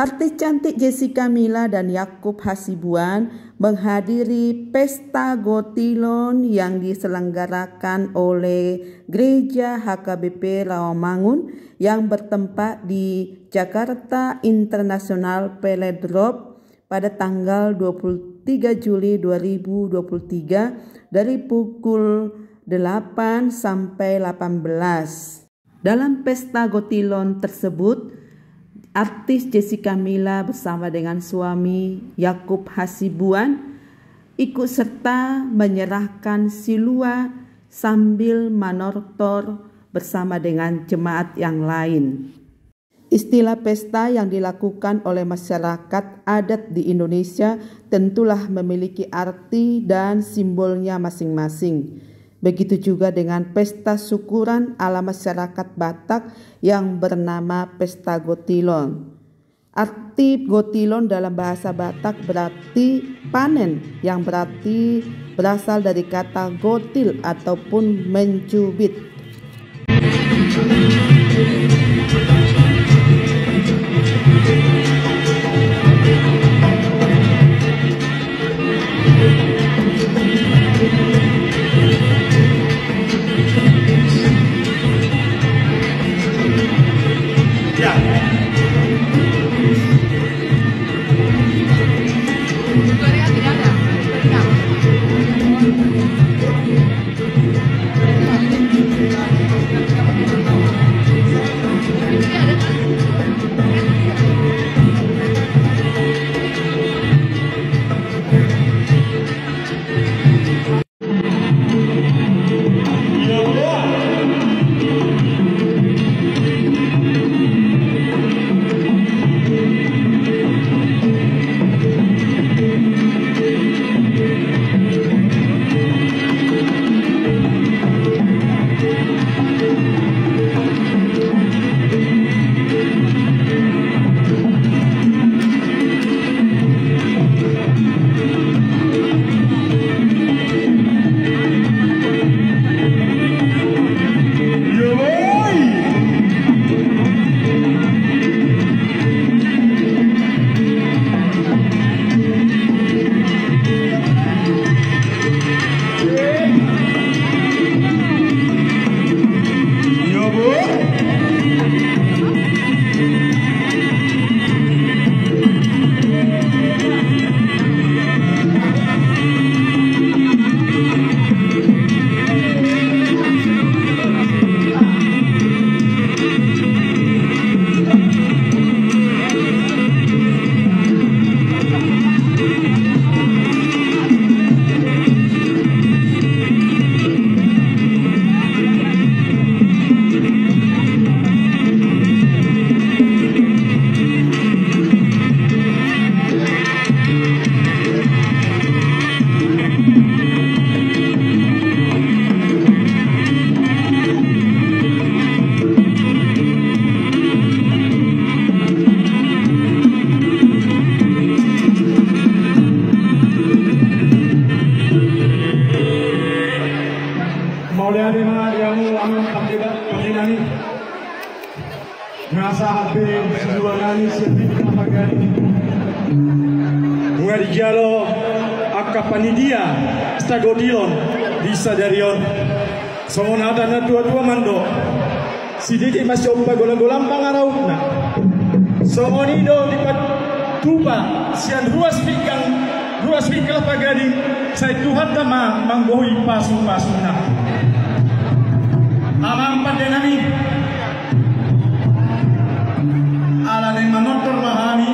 Artis cantik Jessica Mila dan Yaakob Hasibuan menghadiri pesta Gotilon yang diselenggarakan oleh Gereja HKBP Rawamangun yang bertempat di Jakarta International Velodrome pada tanggal 23 Juli 2023 dari pukul 8 sampai 18. Dalam pesta Gotilon tersebut, artis Jessica Mila bersama dengan suami Yaakob Hasibuan ikut serta menyerahkan silua sambil manortor bersama dengan jemaat yang lain. Istilah pesta yang dilakukan oleh masyarakat adat di Indonesia tentulah memiliki arti dan simbolnya masing-masing. Begitu juga dengan pesta syukuran ala masyarakat Batak yang bernama Pesta Gotilon. Arti Gotilon dalam bahasa Batak berarti panen, yang berarti berasal dari kata gotil ataupun mencubit. Ngarijalo akka panidia Pesta Gotilon bisa darion somona dana dua mando sidiki masih ompa golang-golang pangarauna somonido dipat tuba sian ruas pikal pagadi saya Tuhan tama manggohi pasung-pasungna amang pandenami ala den manotor mahami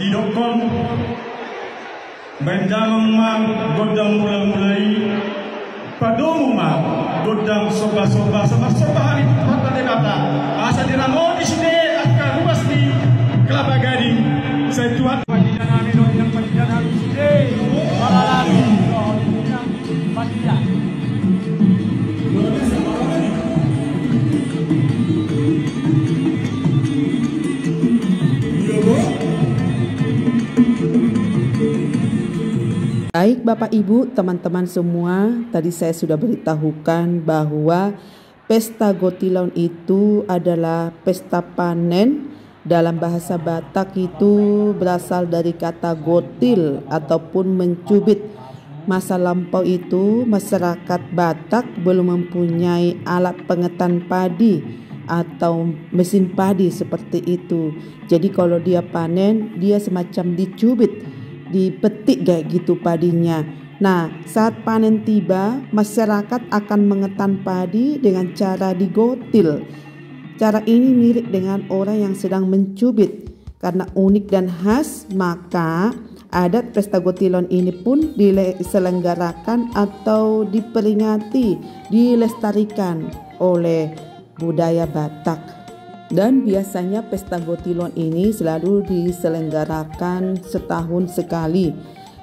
didokon bandamang mang godang mulai padomu mang godang soba-soba hari kota denata asa diramo di sini akan ruas di Kelapa Gading saya Tuhan padidan amin yang padidan amin sini malalagi padidan Baik Bapak Ibu, teman-teman semua, tadi saya sudah beritahukan bahwa Pesta Gotilon itu adalah pesta panen Dalam bahasa Batak itu berasal dari kata gotil ataupun mencubit. Masa lampau itu masyarakat Batak belum mempunyai alat pengetan padi atau mesin padi seperti itu. Jadi kalau dia panen, dia semacam dicubit, dipetik kayak gitu padinya. Nah, saat panen tiba, masyarakat akan mengetan padi dengan cara digotil. Cara ini mirip dengan orang yang sedang mencubit. Karena unik dan khas, maka adat pesta gotilon ini pun diselenggarakan atau diperingati, dilestarikan oleh budaya Batak. Dan biasanya pesta gotilon ini selalu diselenggarakan setahun sekali.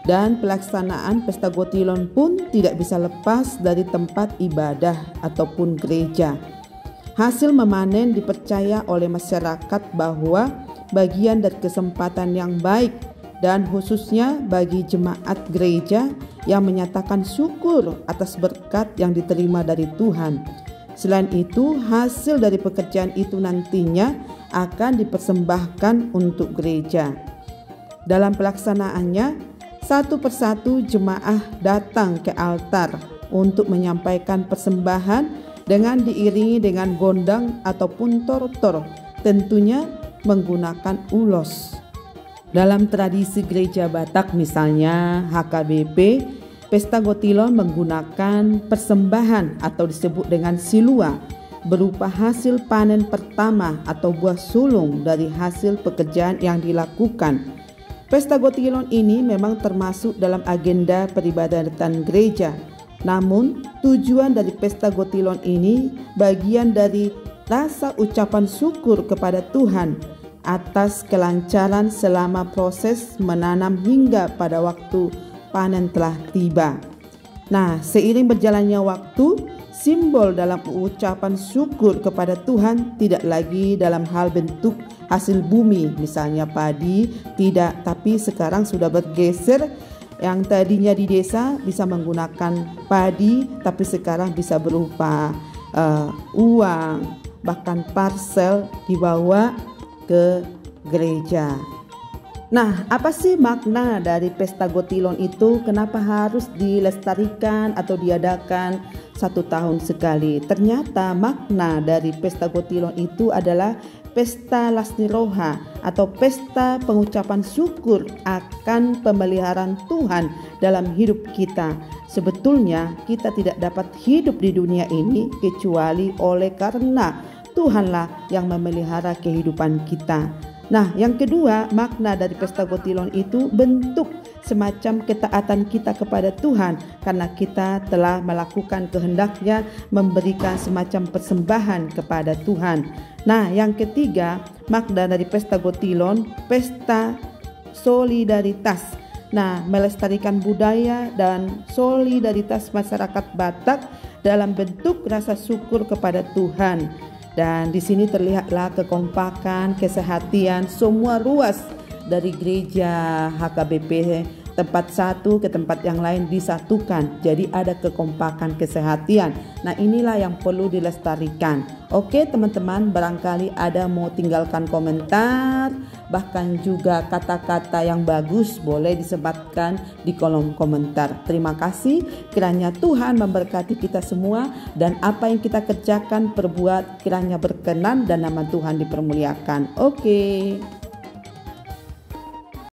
Dan pelaksanaan pesta gotilon pun tidak bisa lepas dari tempat ibadah ataupun gereja. Hasil memanen dipercaya oleh masyarakat bahwa bagian dari kesempatan yang baik, dan khususnya bagi jemaat gereja yang menyatakan syukur atas berkat yang diterima dari Tuhan. Selain itu, hasil dari pekerjaan itu nantinya akan dipersembahkan untuk gereja. Dalam pelaksanaannya, satu persatu jemaah datang ke altar untuk menyampaikan persembahan dengan diiringi dengan gondang ataupun tortor, tentunya menggunakan ulos. Dalam tradisi gereja Batak misalnya HKBP, pesta gotilon menggunakan persembahan atau disebut dengan silua berupa hasil panen pertama atau buah sulung dari hasil pekerjaan yang dilakukan. Pesta gotilon ini memang termasuk dalam agenda peribadatan gereja. Namun tujuan dari pesta gotilon ini bagian dari rasa ucapan syukur kepada Tuhan atas kelancaran selama proses menanam hingga pada waktu panen telah tiba. Nah, seiring berjalannya waktu, simbol dalam ucapan syukur kepada Tuhan tidak lagi dalam hal bentuk hasil bumi, misalnya padi, tidak, tapi sekarang sudah bergeser. Yang tadinya di desa bisa menggunakan padi, tapi sekarang bisa berupa uang, bahkan parcel dibawa ke gereja. Nah, apa sih makna dari pesta gotilon itu? Kenapa harus dilestarikan atau diadakan satu tahun sekali? Ternyata makna dari pesta gotilon itu adalah pesta lasni roha atau pesta pengucapan syukur akan pemeliharaan Tuhan dalam hidup kita. Sebetulnya kita tidak dapat hidup di dunia ini kecuali oleh karena Tuhanlah yang memelihara kehidupan kita. Nah, yang kedua, makna dari pesta gotilon itu bentuk semacam ketaatan kita kepada Tuhan karena kita telah melakukan kehendaknya, memberikan semacam persembahan kepada Tuhan. Nah, yang ketiga, makna dari pesta gotilon, pesta solidaritas. Nah, melestarikan budaya dan solidaritas masyarakat Batak dalam bentuk rasa syukur kepada Tuhan. Dan di sini terlihatlah kekompakan, kesehatian semua ruas dari gereja HKBP tempat satu ke tempat yang lain disatukan. Jadi ada kekompakan, kesehatian. Nah, inilah yang perlu dilestarikan. Oke teman-teman, barangkali ada mau tinggalkan komentar, bahkan juga kata-kata yang bagus boleh disematkan di kolom komentar. Terima kasih, kiranya Tuhan memberkati kita semua dan apa yang kita kerjakan, perbuat kiranya berkenan dan nama Tuhan dipermuliakan. Oke.